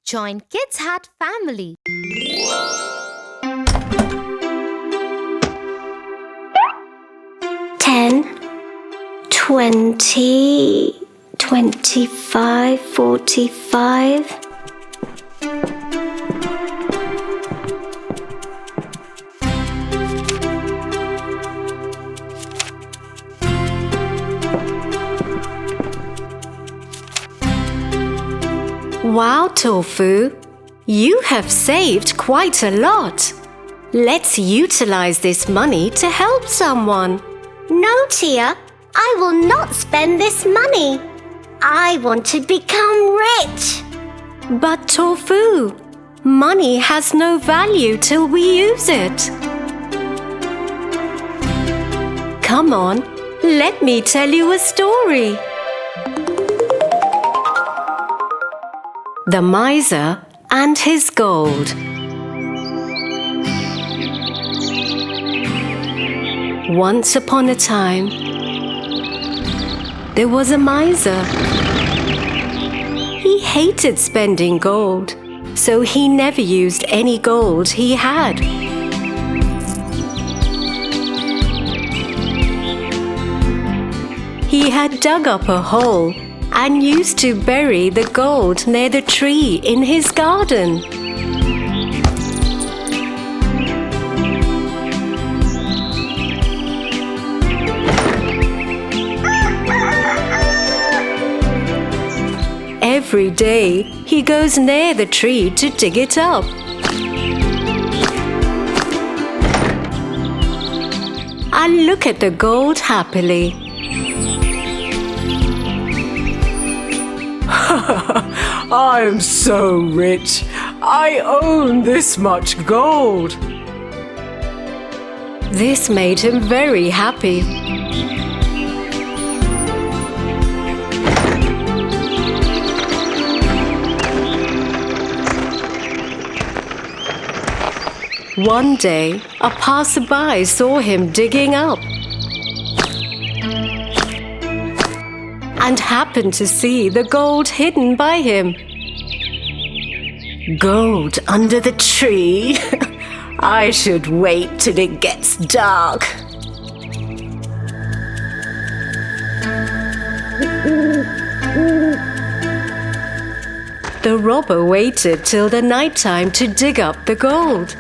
Join Kids Hat family. Ten, 20, 25, 45. Wow, Tofu! You have saved quite a lot. Let's utilize this money to help someone. No, Tia, I will not spend this money. I want to become rich. But Tofu, money has no value till we use it. Come on, let me tell you a story. The Miser and His Gold. Once upon a time, there was a miser. He hated spending gold, so he never used any gold he had. He had dug up a hole and used to bury the gold near the tree in his garden. Every day, he goes near the tree to dig it up. And look at the gold happily. I am so rich. I own this much gold. This made him very happy. One day, a passerby saw him digging up and happened to see the gold hidden by him. Gold under the tree? I should wait till it gets dark. The robber waited till the night time to dig up the gold.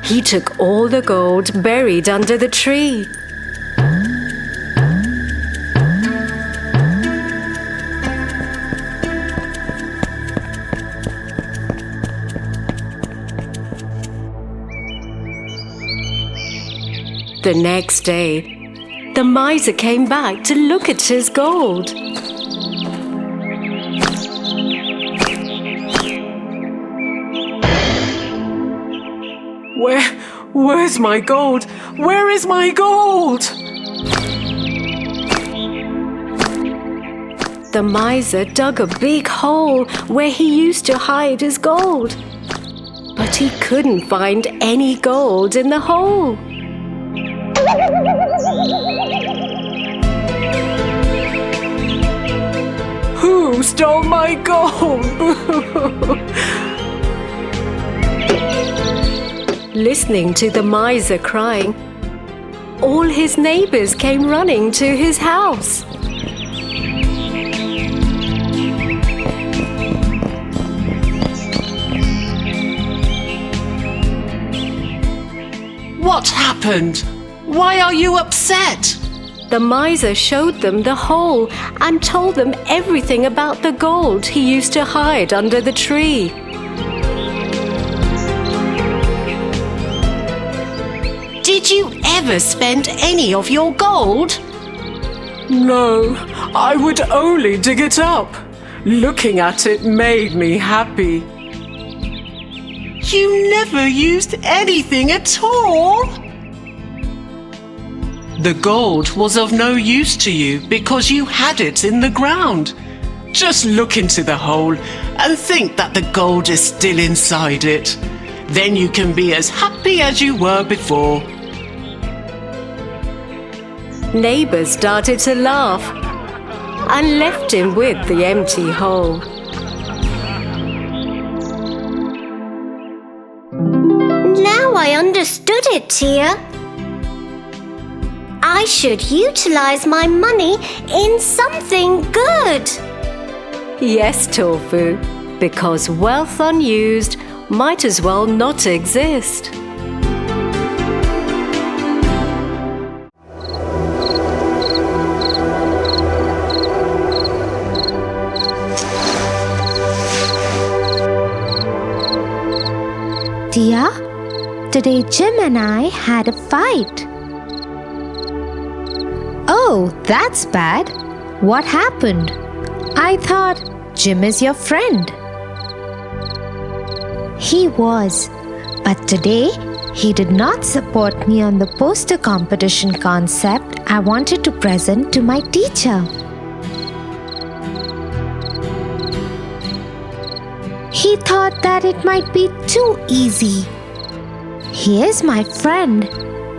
He took all the gold buried under the tree. The next day, the miser came back to look at his gold. Where's my gold? Where is my gold? The miser dug a big hole where he used to hide his gold, but he couldn't find any gold in the hole. Who stole my gold? Listening to the miser crying, all his neighbors came running to his house. What happened? Why are you upset? The miser showed them the hole and told them everything about the gold he used to hide under the tree. Did you ever spend any of your gold? No, I would only dig it up. Looking at it made me happy. You never used anything at all? The gold was of no use to you because you had it in the ground. Just look into the hole and think that the gold is still inside it. Then you can be as happy as you were before. Neighbors started to laugh and left him with the empty hole. Now I understood it, Tia. I should utilize my money in something good. Yes, Tofu, because wealth unused might as well not exist. Tia, today Jim and I had a fight. Oh, that's bad. What happened? I thought Jim is your friend. He was, but today he did not support me on the poster competition concept I wanted to present to my teacher. He thought that it might be too easy. He is my friend.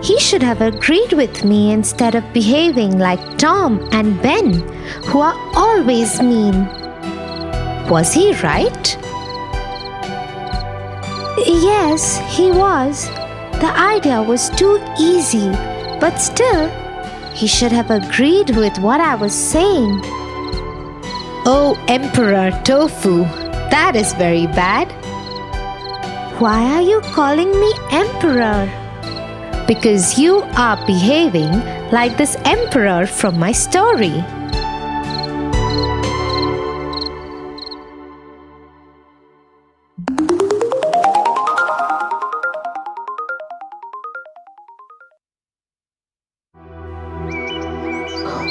He should have agreed with me instead of behaving like Tom and Ben, who are always mean. Was he right? Yes, he was. The idea was too easy, but still, he should have agreed with what I was saying. Oh, Emperor Tofu, that is very bad. Why are you calling me Emperor? Because you are behaving like this emperor from my story.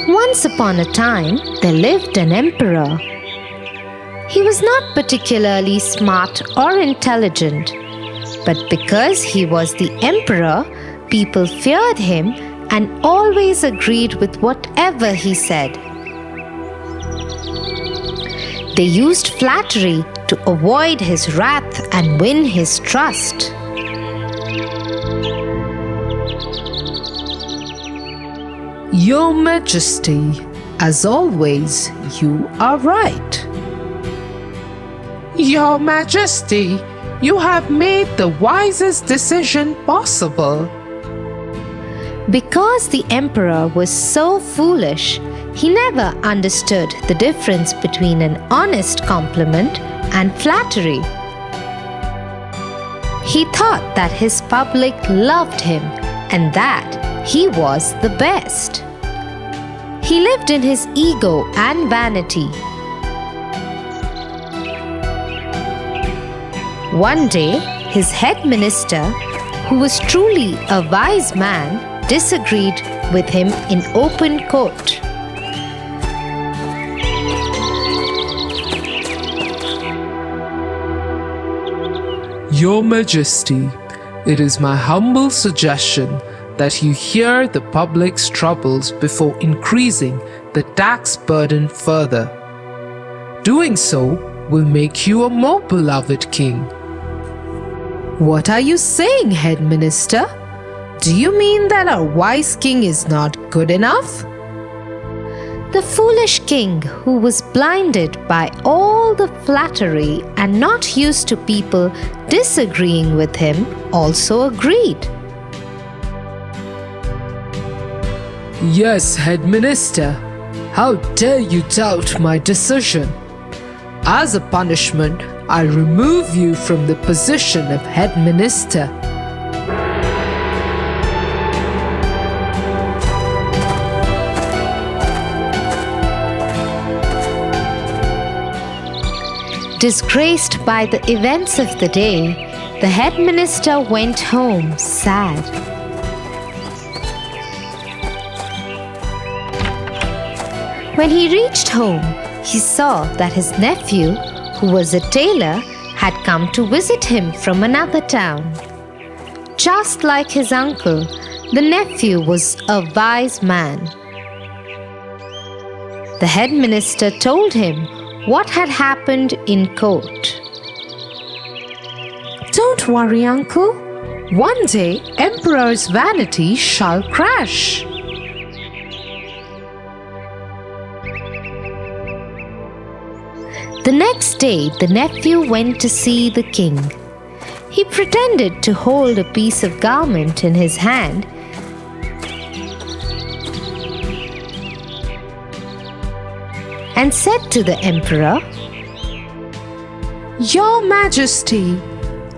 Once upon a time, there lived an emperor. He was not particularly smart or intelligent, but because he was the emperor, people feared him and always agreed with whatever he said. They used flattery to avoid his wrath and win his trust. Your Majesty, as always, you are right. Your Majesty, you have made the wisest decision possible. Because the emperor was so foolish, he never understood the difference between an honest compliment and flattery. He thought that his public loved him and that he was the best. He lived in his ego and vanity. One day, his head minister, who was truly a wise man, disagreed with him in open court. Your Majesty, it is my humble suggestion that you hear the public's troubles before increasing the tax burden further. Doing so will make you a more beloved king. What are you saying, Head Minister? Do you mean that our wise king is not good enough? The foolish king, who was blinded by all the flattery and not used to people disagreeing with him, also agreed. Yes, Head Minister. How dare you doubt my decision? As a punishment, I remove you from the position of Head Minister. Disgraced by the events of the day, the head minister went home sad. When he reached home, he saw that his nephew, who was a tailor, had come to visit him from another town. Just like his uncle, the nephew was a wise man. The head minister told him what had happened in court. Don't worry, uncle. One day, Emperor's vanity shall crash. The next day, the nephew went to see the king. He pretended to hold a piece of garment in his hand and said to the emperor, Your Majesty,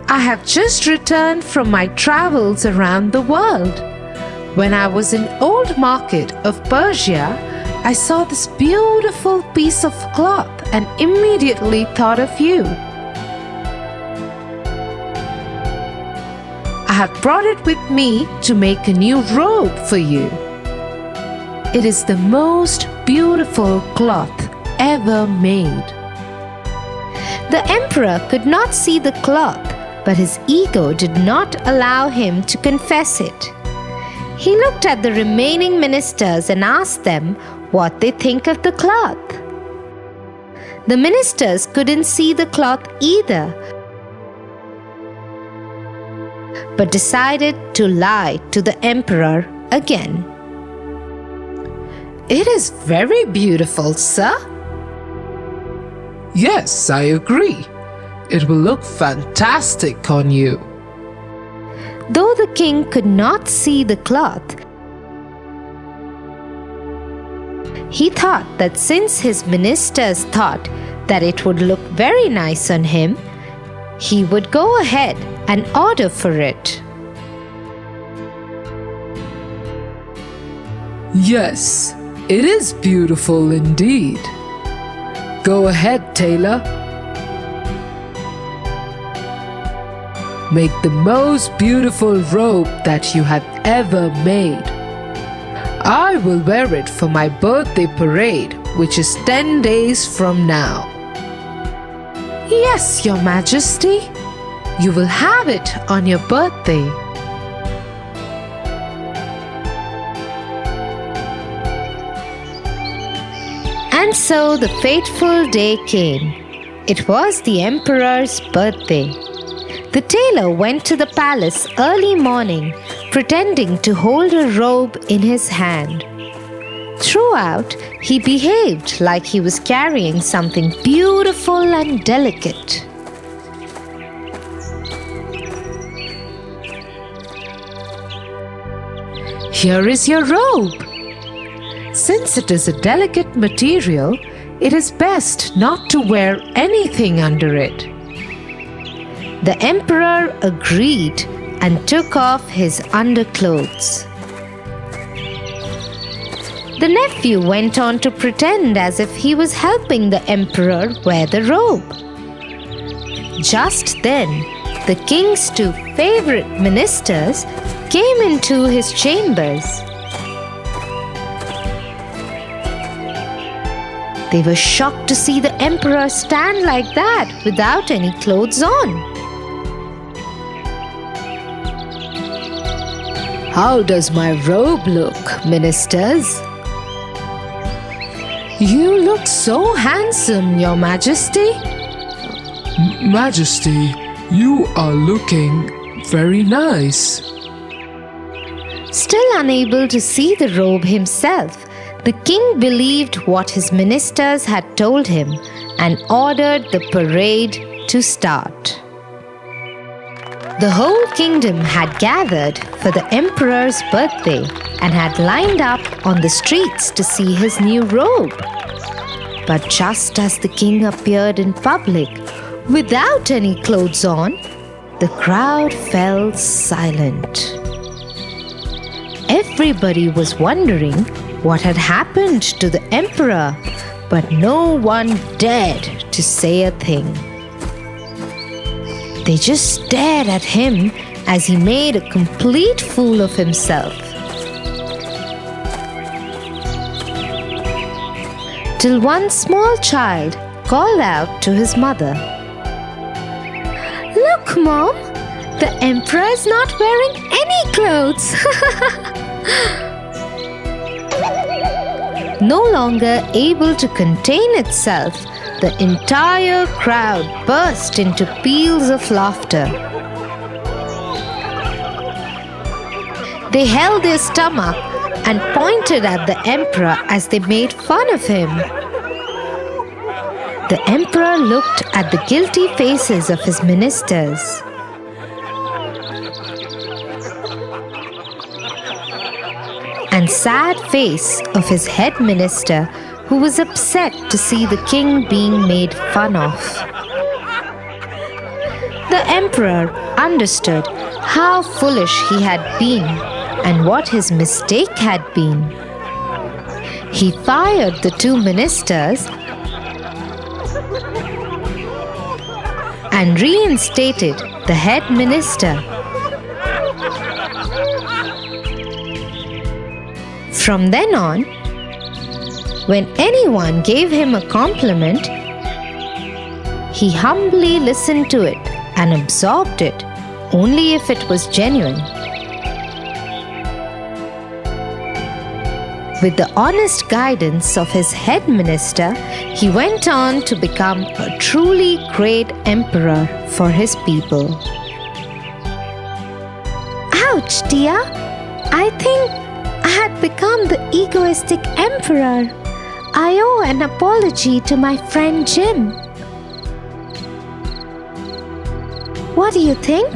I have just returned from my travels around the world. When I was in Old Market of Persia, I saw this beautiful piece of cloth and immediately thought of you. I have brought it with me to make a new robe for you. It is the most beautiful cloth ever made. The emperor could not see the cloth, but his ego did not allow him to confess it. He looked at the remaining ministers and asked them what they think of the cloth. The ministers couldn't see the cloth either, but decided to lie to the emperor again. It is very beautiful, sir. Yes, I agree. It will look fantastic on you. Though the king could not see the cloth, he thought that since his ministers thought that it would look very nice on him, he would go ahead and order for it. Yes, it is beautiful indeed. Go ahead, tailor. Make the most beautiful robe that you have ever made. I will wear it for my birthday parade, which is 10 days from now. Yes, Your Majesty. You will have it on your birthday. And so the fateful day came. It was the emperor's birthday. The tailor went to the palace early morning, pretending to hold a robe in his hand. Throughout, he behaved like he was carrying something beautiful and delicate. Here is your robe. Since it is a delicate material, it is best not to wear anything under it. The emperor agreed and took off his underclothes. The nephew went on to pretend as if he was helping the emperor wear the robe. Just then, the king's two favorite ministers came into his chambers. They were shocked to see the emperor stand like that without any clothes on. How does my robe look, ministers? You look so handsome, Your Majesty. Majesty, you are looking very nice. Still unable to see the robe himself, the king believed what his ministers had told him and ordered the parade to start. The whole kingdom had gathered for the emperor's birthday and had lined up on the streets to see his new robe. But just as the king appeared in public without any clothes on, the crowd fell silent. Everybody was wondering what had happened to the emperor, but no one dared to say a thing. They just stared at him as he made a complete fool of himself. Till one small child called out to his mother, "Look, Mom, the emperor is not wearing any clothes." No longer able to contain itself, the entire crowd burst into peals of laughter. They held their stomach and pointed at the emperor as they made fun of him. The emperor looked at the guilty faces of his ministers. And sad face of his head minister, who was upset to see the king being made fun of. The emperor understood how foolish he had been and what his mistake had been. He fired the two ministers and reinstated the head minister. From then on, when anyone gave him a compliment, he humbly listened to it and absorbed it only if it was genuine. With the honest guidance of his head minister, he went on to become a truly great emperor for his people. Ouch, Tia! I think I had become the egoistic emperor. I owe an apology to my friend Jim. What do you think?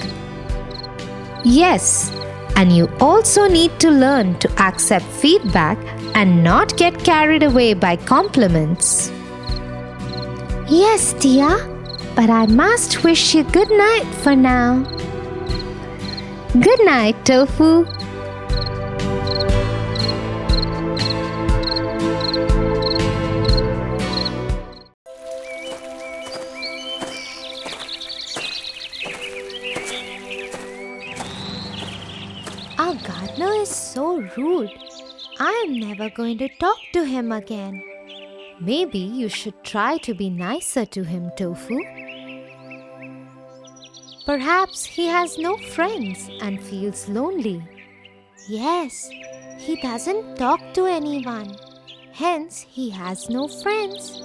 Yes, and you also need to learn to accept feedback and not get carried away by compliments. Yes, Tia, but I must wish you good night for now. Good night, Tofu. Our gardener is so rude. I am never going to talk to him again. Maybe you should try to be nicer to him, Tofu. Perhaps he has no friends and feels lonely. Yes, he doesn't talk to anyone. Hence, he has no friends.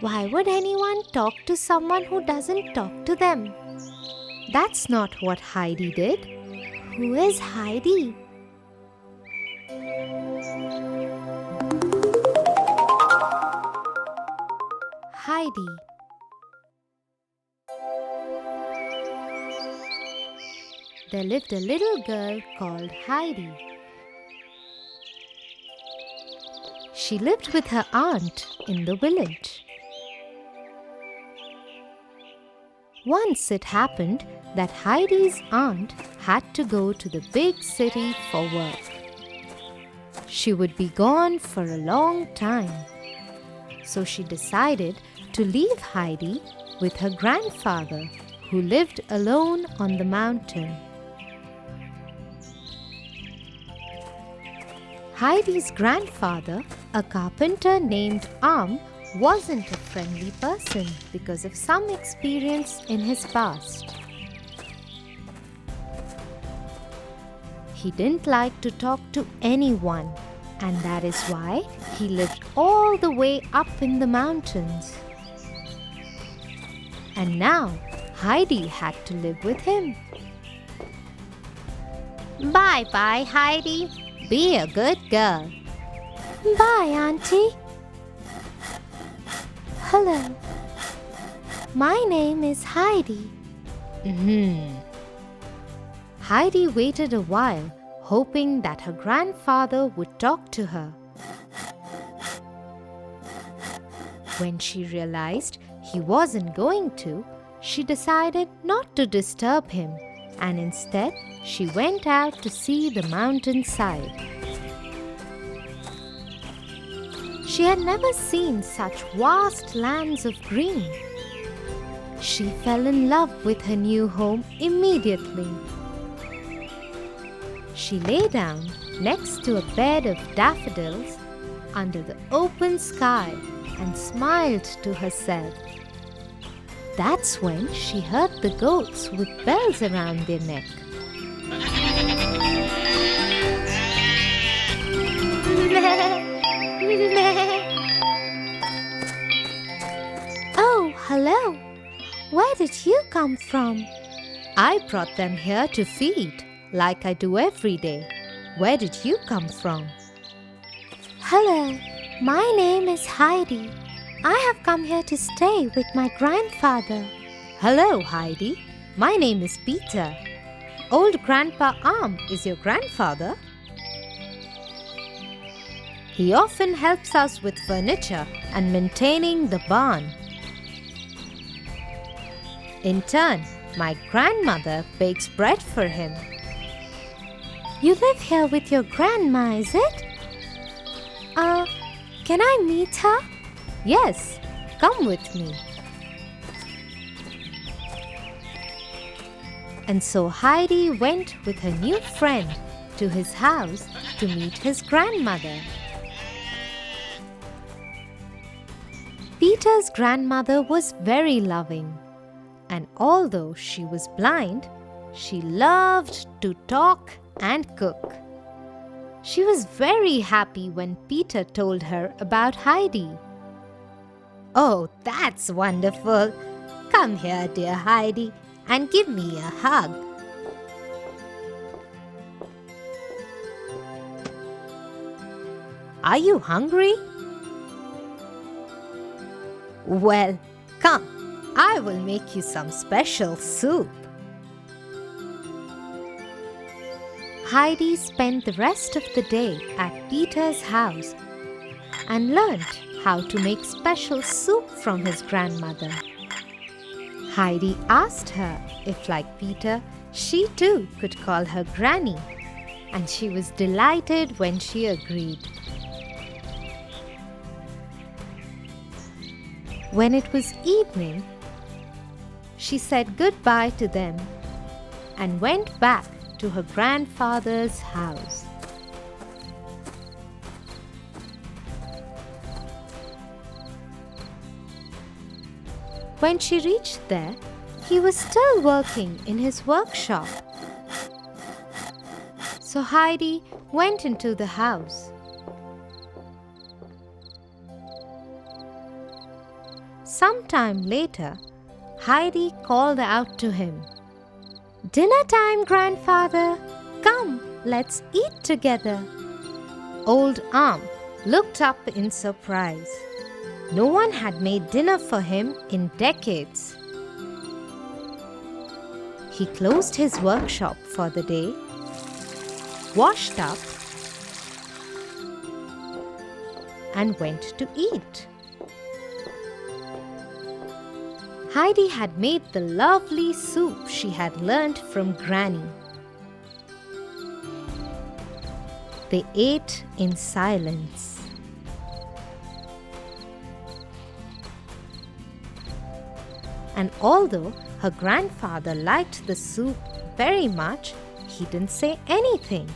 Why would anyone talk to someone who doesn't talk to them? That's not what Heidi did. Who is Heidi? Heidi. There lived a little girl called Heidi. She lived with her aunt in the village. Once it happened that Heidi's aunt had to go to the big city for work. She would be gone for a long time. So she decided to leave Heidi with her grandfather, who lived alone on the mountain. Heidi's grandfather, a carpenter named wasn't a friendly person because of some experience in his past. He didn't like to talk to anyone, and that is why he lived all the way up in the mountains. And now Heidi had to live with him. Bye-bye, Heidi. Be a good girl. Bye, Auntie. Hello. My name is Heidi. Heidi waited a while, hoping that her grandfather would talk to her. When she realized he wasn't going to, she decided not to disturb him, and instead she went out to see the mountainside. She had never seen such vast lands of green. She fell in love with her new home immediately. She lay down next to a bed of daffodils under the open sky and smiled to herself. That's when she heard the goats with bells around their neck. Oh, hello. Where did you come from? I brought them here to feed, like I do every day. Where did you come from? Hello, my name is Heidi. I have come here to stay with my grandfather. Hello, Heidi. My name is Peter. Old Grandpa Arm is your grandfather? He often helps us with furniture and maintaining the barn. In turn, my grandmother bakes bread for him. You live here with your grandma, is it? Can I meet her? Yes, come with me. And so Heidi went with her new friend to his house to meet his grandmother. Peter's grandmother was very loving, and although she was blind, she loved to talk and cook. She was very happy when Peter told her about Heidi. Oh, that's wonderful. Come here, dear Heidi, and give me a hug. Are you hungry? Well, come, I will make you some special soup. Heidi spent the rest of the day at Peter's house and learned how to make special soup from his grandmother. Heidi asked her if, like Peter, she too could call her Granny, and she was delighted when she agreed. When it was evening, she said goodbye to them and went back to her grandfather's house. When she reached there, he was still working in his workshop. So Heidi went into the house. Sometime later, Heidi called out to him, "Dinner time, grandfather! Come, let's eat together." Old Arm looked up in surprise. No one had made dinner for him in decades. He closed his workshop for the day, washed up, and went to eat. Heidi had made the lovely soup she had learned from Granny. They ate in silence. And although her grandfather liked the soup very much, he didn't say anything.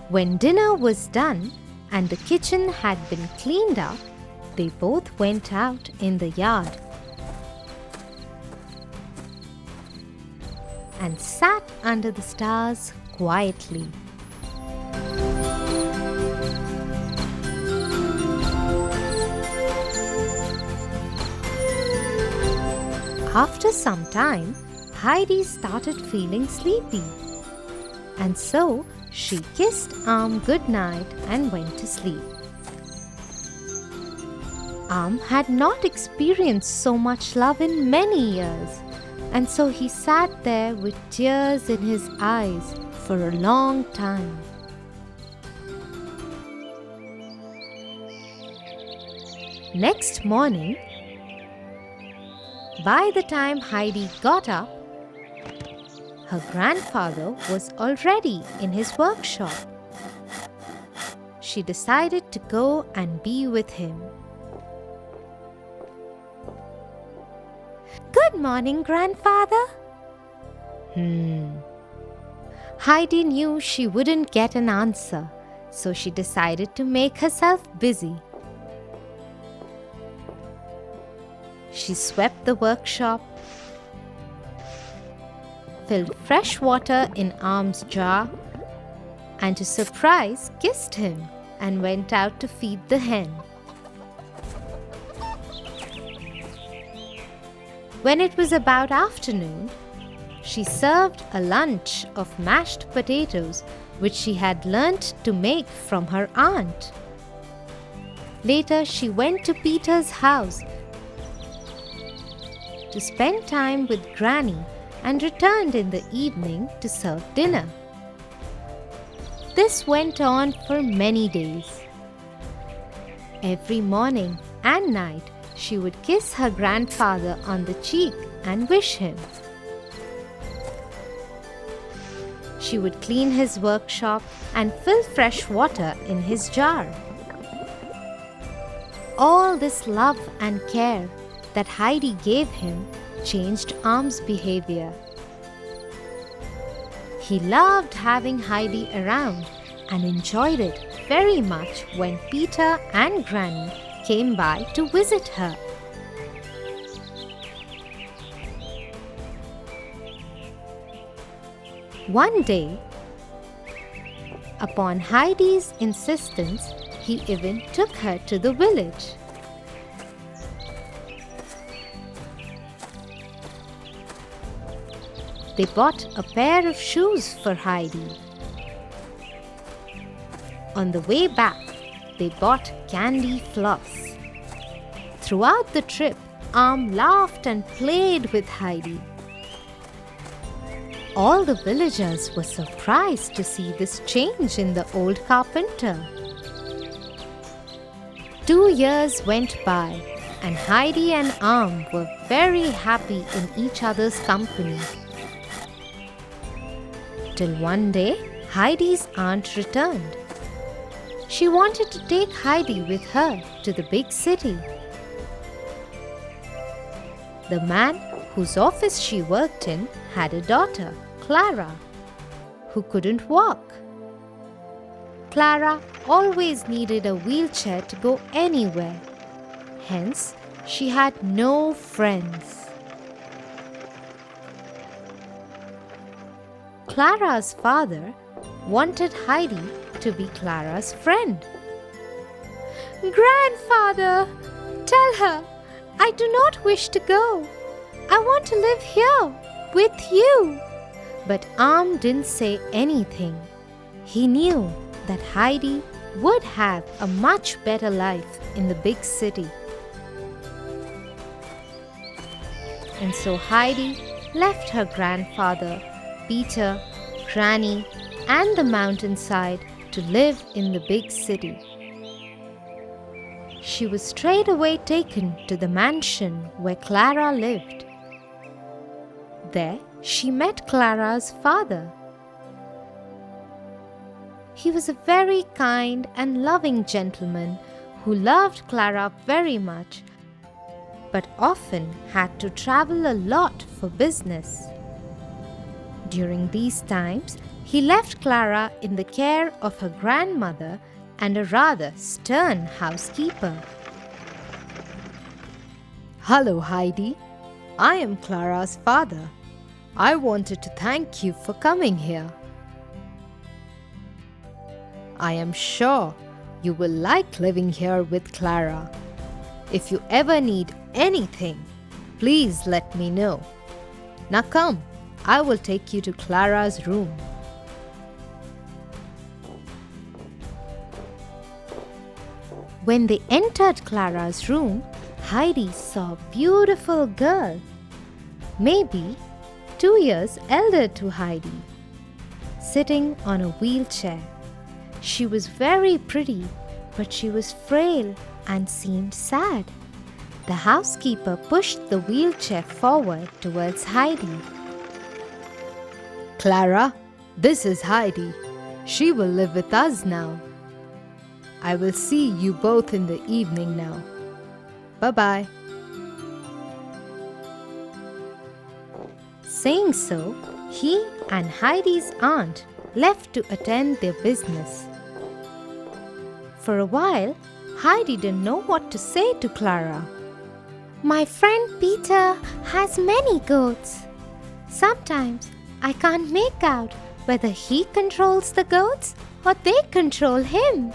When dinner was done and the kitchen had been cleaned up, they both went out in the yard and sat under the stars quietly. After some time, Heidi started feeling sleepy, and so she kissed Arm goodnight and went to sleep. Arm had not experienced so much love in many years, and so he sat there with tears in his eyes for a long time. Next morning, by the time Heidi got up, her grandfather was already in his workshop. She decided to go and be with him. Good morning, grandfather. Heidi knew she wouldn't get an answer, so she decided to make herself busy. She swept the workshop, filled fresh water in Arm's jar, and to surprise kissed him and went out to feed the hen. When it was about afternoon, she served a lunch of mashed potatoes which she had learnt to make from her aunt. Later, she went to Peter's house to spend time with Granny and returned in the evening to serve dinner. This went on for many days. Every morning and night, she would kiss her grandfather on the cheek and wish him. She would clean his workshop and fill fresh water in his jar. All this love and care that Heidi gave him changed Arm's behavior. He loved having Heidi around and enjoyed it very much when Peter and Granny came by to visit her. One day, upon Heidi's insistence, he even took her to the village. They bought a pair of shoes for Heidi. On the way back, they bought candy floss. Throughout the trip, Arm laughed and played with Heidi. All the villagers were surprised to see this change in the old carpenter. 2 years went by, and Heidi and Arm were very happy in each other's company. Till one day, Heidi's aunt returned. She wanted to take Heidi with her to the big city. The man whose office she worked in had a daughter, Clara, who couldn't walk. Clara always needed a wheelchair to go anywhere. Hence, she had no friends. Clara's father wanted Heidi to be Clara's friend. "Grandfather, tell her I do not wish to go. I want to live here with you." But Arm didn't say anything. He knew that Heidi would have a much better life in the big city. And so Heidi left her grandfather, Peter, Granny, and the mountainside to live in the big city. She was straight away taken to the mansion where Clara lived. There, she met Clara's father. He was a very kind and loving gentleman who loved Clara very much, but often had to travel a lot for business. During these times, he left Clara in the care of her grandmother and a rather stern housekeeper. "Hello, Heidi. I am Clara's father. I wanted to thank you for coming here. I am sure you will like living here with Clara. If you ever need anything, please let me know. Now come, I will take you to Clara's room." When they entered Clara's room, Heidi saw a beautiful girl, maybe 2 years elder to Heidi, sitting on a wheelchair. She was very pretty, but she was frail and seemed sad. The housekeeper pushed the wheelchair forward towards Heidi. "Clara, this is Heidi. She will live with us now. I will see you both in the evening now. Bye-bye." Saying so, he and Heidi's aunt left to attend their business. For a while, Heidi didn't know what to say to Clara. "My friend Peter has many goats. Sometimes I can't make out whether he controls the goats or they control him."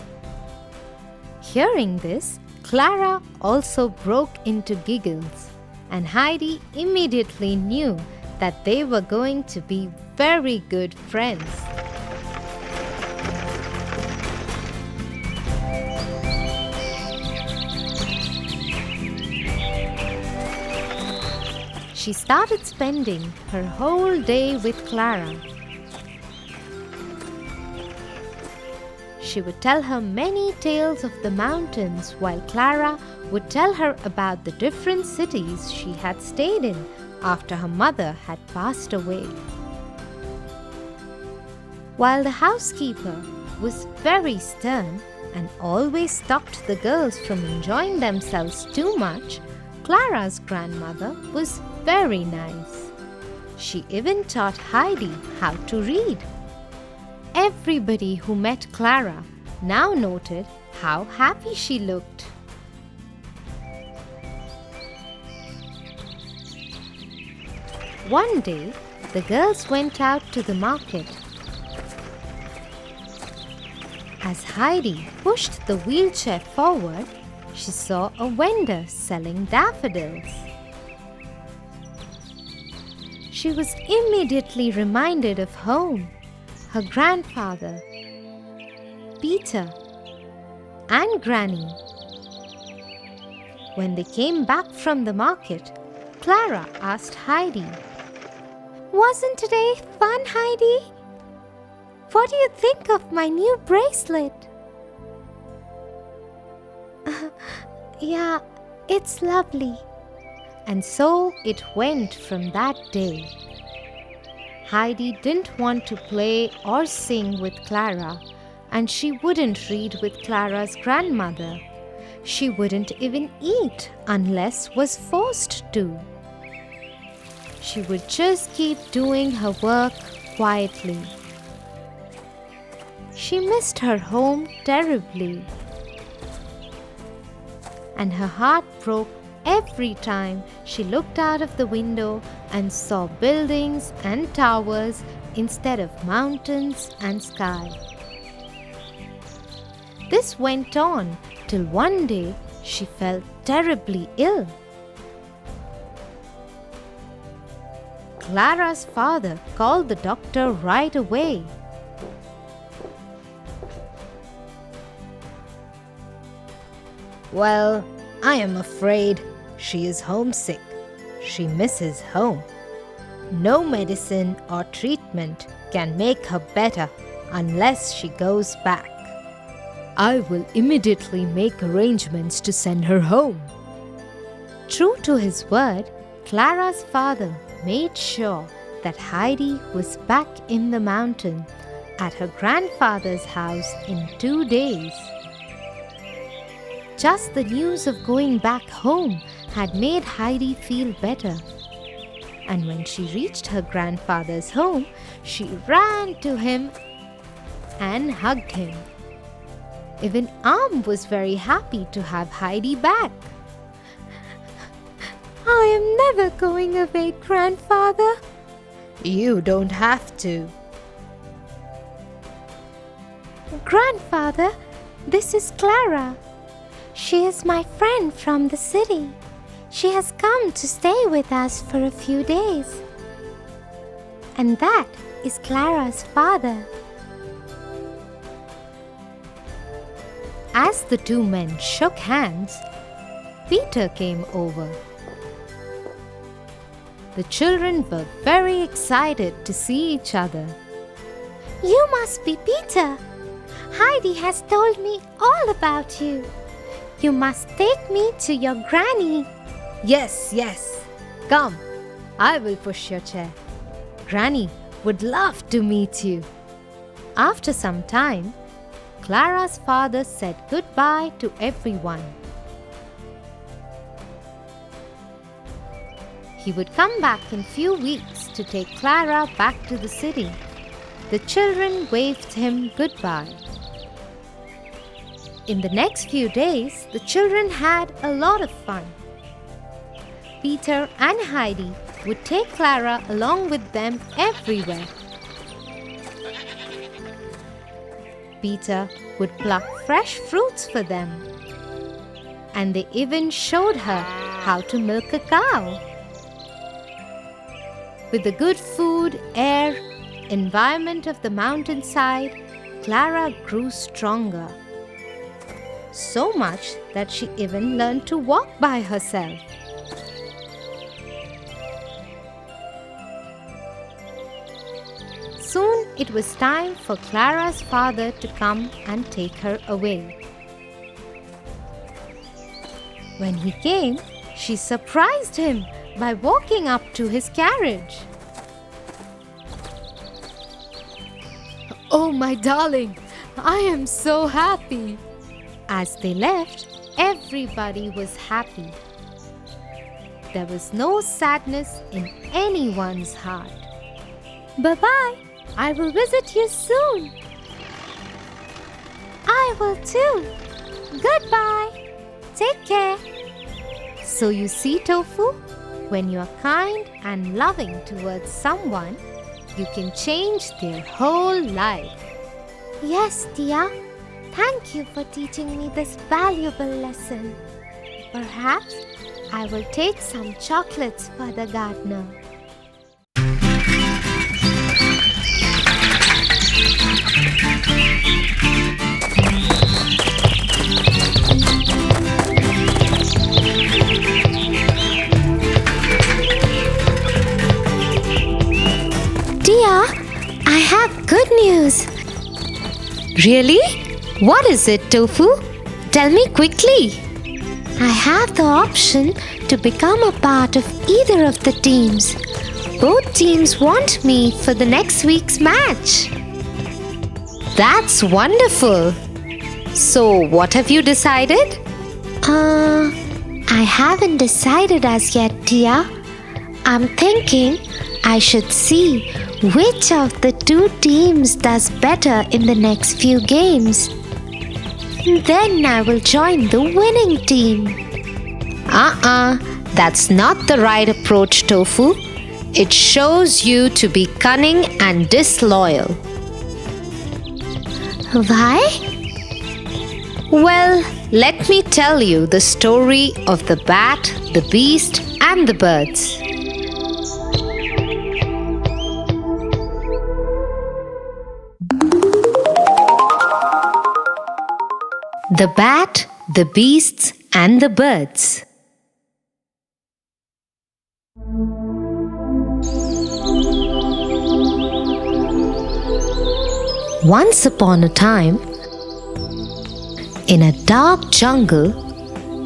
Hearing this, Clara also broke into giggles, and Heidi immediately knew that they were going to be very good friends. she started spending her whole day with Clara. She would tell her many tales of the mountains, while Clara would tell her about the different cities she had stayed in after her mother had passed away. While the housekeeper was very stern and always stopped the girls from enjoying themselves too much, Clara's grandmother was very nice. She even taught Heidi how to read. Everybody who met Clara now noted how happy she looked. One day, the girls went out to the market. As Heidi pushed the wheelchair forward, she saw a vendor selling daffodils. She was immediately reminded of home, her grandfather, Peter, and Granny. When they came back from the market, Clara asked Heidi, "Wasn't today fun, Heidi? What do you think of my new bracelet?" "Yeah, it's lovely." And so it went from that day. Heidi didn't want to play or sing with Clara, and she wouldn't read with Clara's grandmother. She wouldn't even eat unless was forced to. She would just keep doing her work quietly. She missed her home terribly, and her heart broke every time she looked out of the window and saw buildings and towers instead of mountains and sky. This went on till one day she fell terribly ill. Clara's father called the doctor right away. "Well, I am afraid she is homesick. She misses home. No medicine or treatment can make her better unless she goes back. I will immediately make arrangements to send her home." True to his word, Clara's father made sure that Heidi was back in the mountain at her grandfather's house in 2 days. Just the news of going back home had made Heidi feel better. And when she reached her grandfather's home, she ran to him and hugged him. Even Am was very happy to have Heidi back. "I am never going away, Grandfather." "You don't have to." "Grandfather, this is Clara. She is my friend from the city. She has come to stay with us for a few days. And that is Clara's father." As the two men shook hands, Peter came over. The children were very excited to see each other. "You must be Peter. Heidi has told me all about you. You must take me to your granny." Yes. Come, I will push your chair. Granny would love to meet you." After some time, Clara's father said goodbye to everyone. He would come back in few weeks to take Clara back to the city. The children waved him goodbye. In the next few days, the children had a lot of fun. Peter and Heidi would take Clara along with them everywhere. Peter would pluck fresh fruits for them, and they even showed her how to milk a cow. With the good food, air, environment of the mountainside, Clara grew stronger. So much that she even learned to walk by herself. it was time for Clara's father to come and take her away. When he came, she surprised him by walking up to his carriage. "Oh, my darling, I am so happy." As they left, everybody was happy. There was no sadness in anyone's heart. "Bye-bye. I will visit you soon." "I will too. Goodbye. Take care." So you see, Tofu, when you are kind and loving towards someone, you can change their whole life. Yes, Tia. Thank you for teaching me this valuable lesson. Perhaps I will take some chocolates for the gardener. Tia, I have good news. Really? What is it, Tofu? Tell me quickly. I have the option to become a part of either of the teams. Both teams want me for the next week's match. That's wonderful. So, what have you decided? I haven't decided as yet, Tia. I'm thinking I should see which of the two teams does better in the next few games. Then I will join the winning team. That's not the right approach, Tofu. It shows you to be cunning and disloyal. Why? Well, let me tell you the story of the bat, the beast, and the birds. The bat, the beasts, and the birds. Once upon a time, in a dark jungle,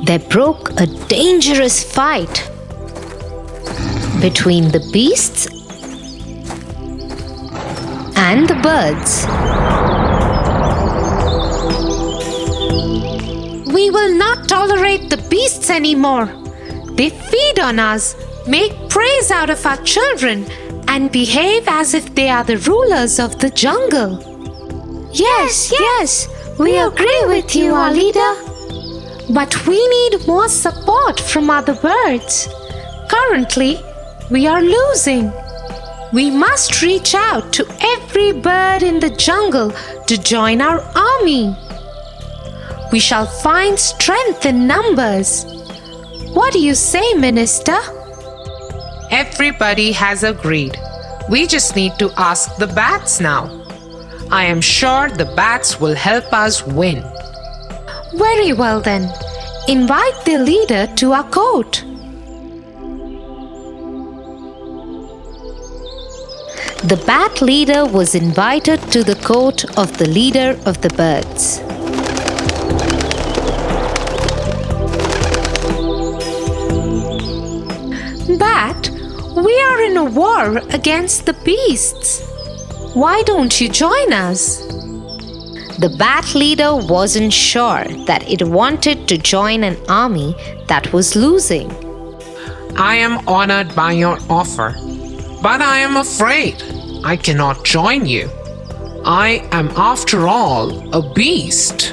there broke a dangerous fight between the beasts and the birds. We will not tolerate the beasts anymore. They feed on us, make praise out of our children, and behave as if they are the rulers of the jungle. Yes, we agree with you, our leader. But we need more support from other birds. Currently, we are losing. We must reach out to every bird in the jungle to join our army. We shall find strength in numbers. What do you say, Minister? Everybody has agreed. We just need to ask the bats now. I am sure the bats will help us win. Very well then. Invite the leader to our court. The bat leader was invited to the court of the leader of the birds. Bat, we are in a war against the beasts. Why don't you join us? The bat leader wasn't sure that it wanted to join an army that was losing. I am honored by your offer, but I am afraid I cannot join you. I am, after all, a beast.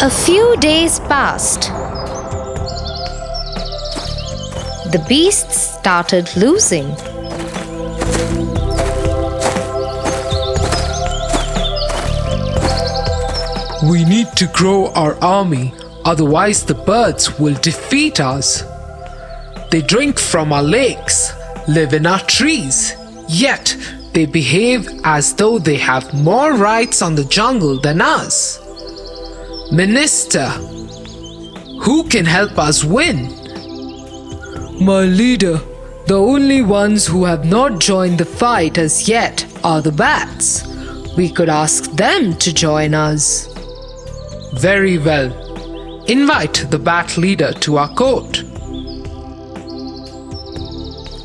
A few days passed. The beasts started losing. We need to grow our army, otherwise the birds will defeat us. They drink from our lakes, live in our trees, yet they behave as though they have more rights on the jungle than us. Minister, Who can help us win? My leader, the only ones who have not joined the fight as yet are the bats. We could ask them to join us. Very well. Invite the bat leader to our court.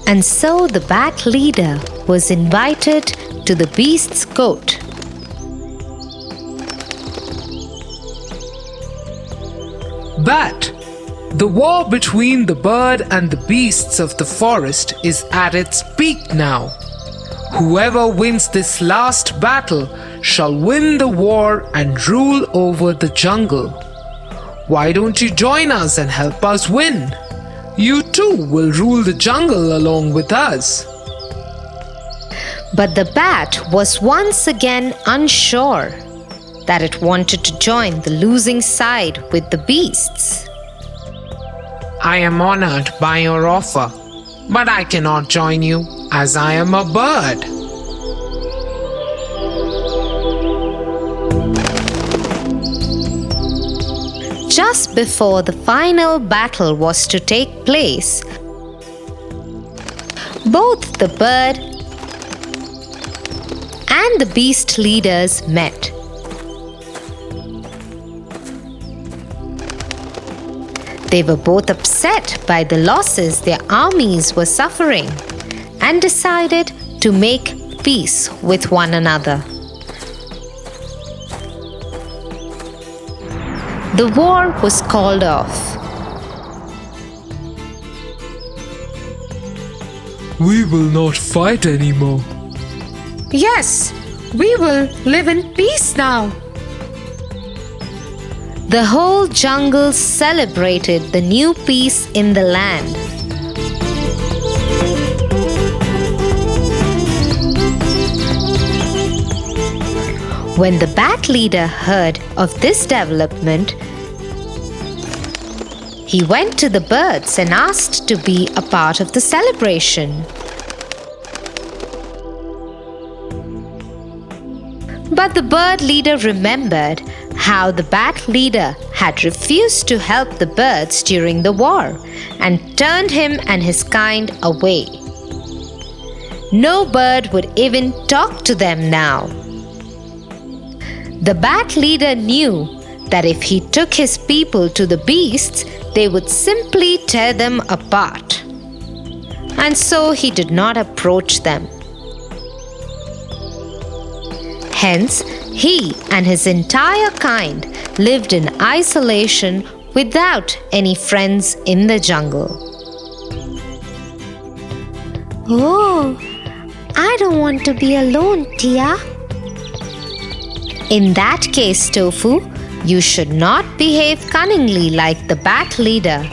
And so the bat leader was invited to the beast's court. Bat, the war between the bird and the beasts of the forest is at its peak now. Whoever wins this last battle shall win the war and rule over the jungle. Why don't you join us and help us win? You too will rule the jungle along with us. But the bat was once again unsure that it wanted to join the losing side with the beasts. I am honored by your offer, but I cannot join you as I am a bird. Just before the final battle was to take place, both the bird and the beast leaders met. They were both upset by the losses their armies were suffering and decided to make peace with one another. The war was called off. We will not fight anymore. Yes, we will live in peace now. The whole jungle celebrated the new peace in the land. When the bat leader heard of this development, he went to the birds and asked to be a part of the celebration. But the bird leader remembered how the bat leader had refused to help the birds during the war and turned him and his kind away. No bird would even talk to them now. The bat leader knew that if he took his people to the beasts, they would simply tear them apart. And so he did not approach them. Hence, he and his entire kind lived in isolation without any friends in the jungle. Oh, I don't want to be alone, Tia. In that case, Tofu, you should not behave cunningly like the bat leader,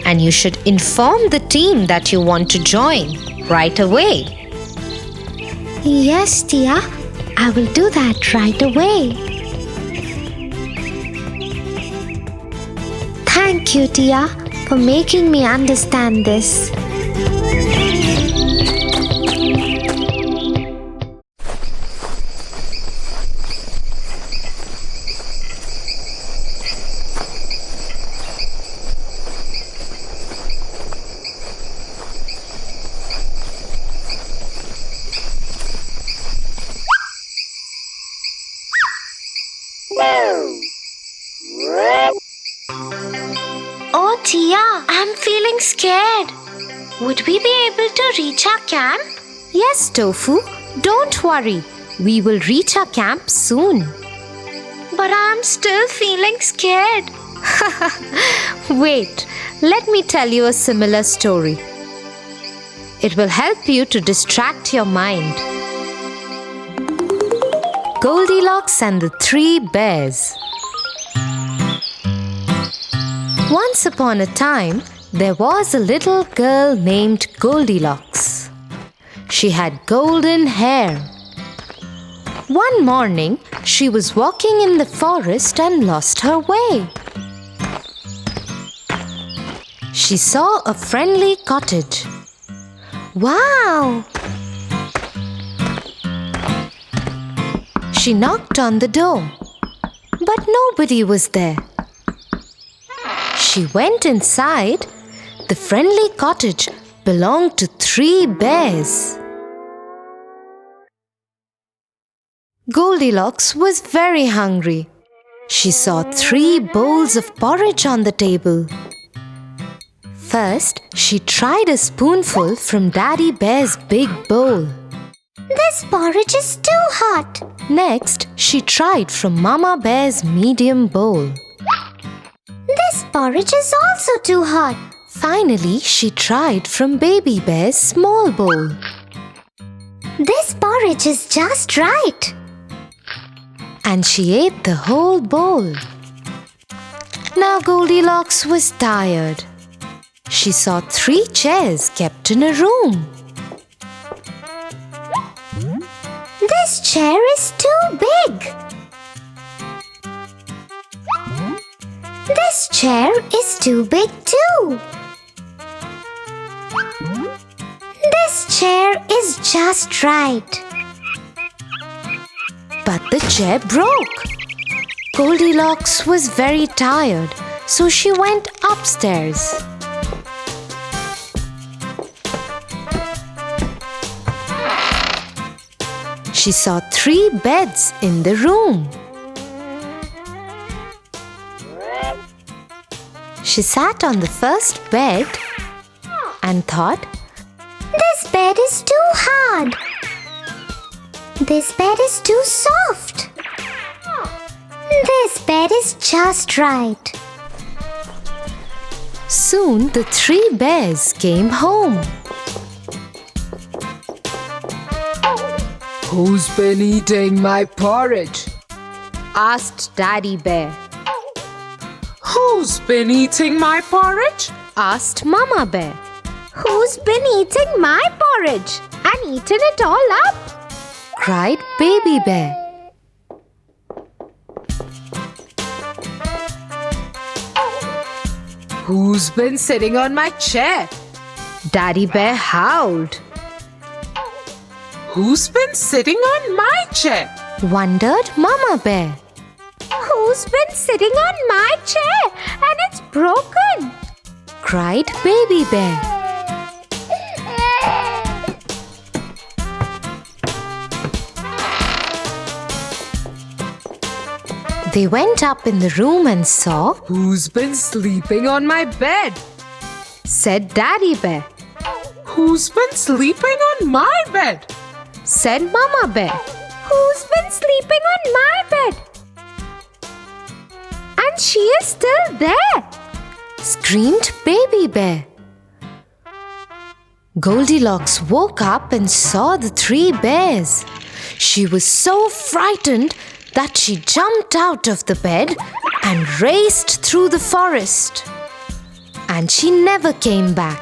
and you should inform the team that you want to join right away. Yes, Tia, I will do that right away. Thank you, Tia, for making me understand this. Oh, Tia, I'm feeling scared. Would we be able to reach our camp? Yes, Tofu. Don't worry. We will reach our camp soon. But I'm still feeling scared. Wait, let me tell you a similar story. It will help you to distract your mind. Goldilocks and the Three Bears. Once upon a time, there was a little girl named Goldilocks. She had golden hair. One morning, she was walking in the forest and lost her way. She saw a friendly cottage. Wow! She knocked on the door, but nobody was there. she went inside, the friendly cottage belonged to 3 bears. Goldilocks was very hungry. She saw 3 bowls of porridge on the table. First, she tried a spoonful from Daddy Bear's big bowl. This porridge is too hot. Next, she tried from Mama Bear's medium bowl. This porridge is also too hot. Finally, she tried from Baby Bear's small bowl. This porridge is just right. And she ate the whole bowl. Now Goldilocks was tired. She saw 3 chairs kept in a room. This chair is too big. This chair is too big too. This chair is just right. But the chair broke. Goldilocks was very tired, so she went upstairs. She saw 3 beds in the room. She sat on the first bed and thought, This bed is too hard. This bed is too soft. This bed is just right. Soon the 3 bears came home. Who's been eating my porridge? Asked Daddy Bear. Who's been eating my porridge? Asked Mama Bear. Who's been eating my porridge and eaten it all up? Cried Baby Bear. Who's been sitting on my chair? Daddy Bear howled. Who's been sitting on my chair? Wondered Mama Bear. Who's been sitting on my chair and it's broken? Cried Baby Bear. They went up in the room and saw, Who's been sleeping on my bed? said Daddy Bear. Who's been sleeping on my bed? Said Mama Bear. Who's been sleeping on my bed? And she is still there. Screamed Baby Bear. Goldilocks woke up and saw the 3 bears. She was so frightened that she jumped out of the bed and raced through the forest. And she never came back.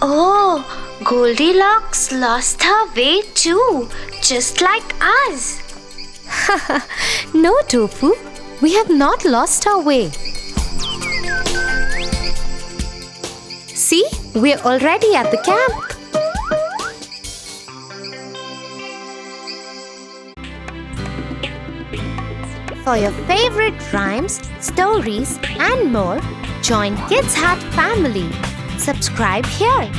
Oh, Goldilocks lost her way too, just like us. No, Tofu, we have not lost our way. See, we're already at the camp. For your favorite rhymes, stories, and more, join Kids Hat family. Subscribe here.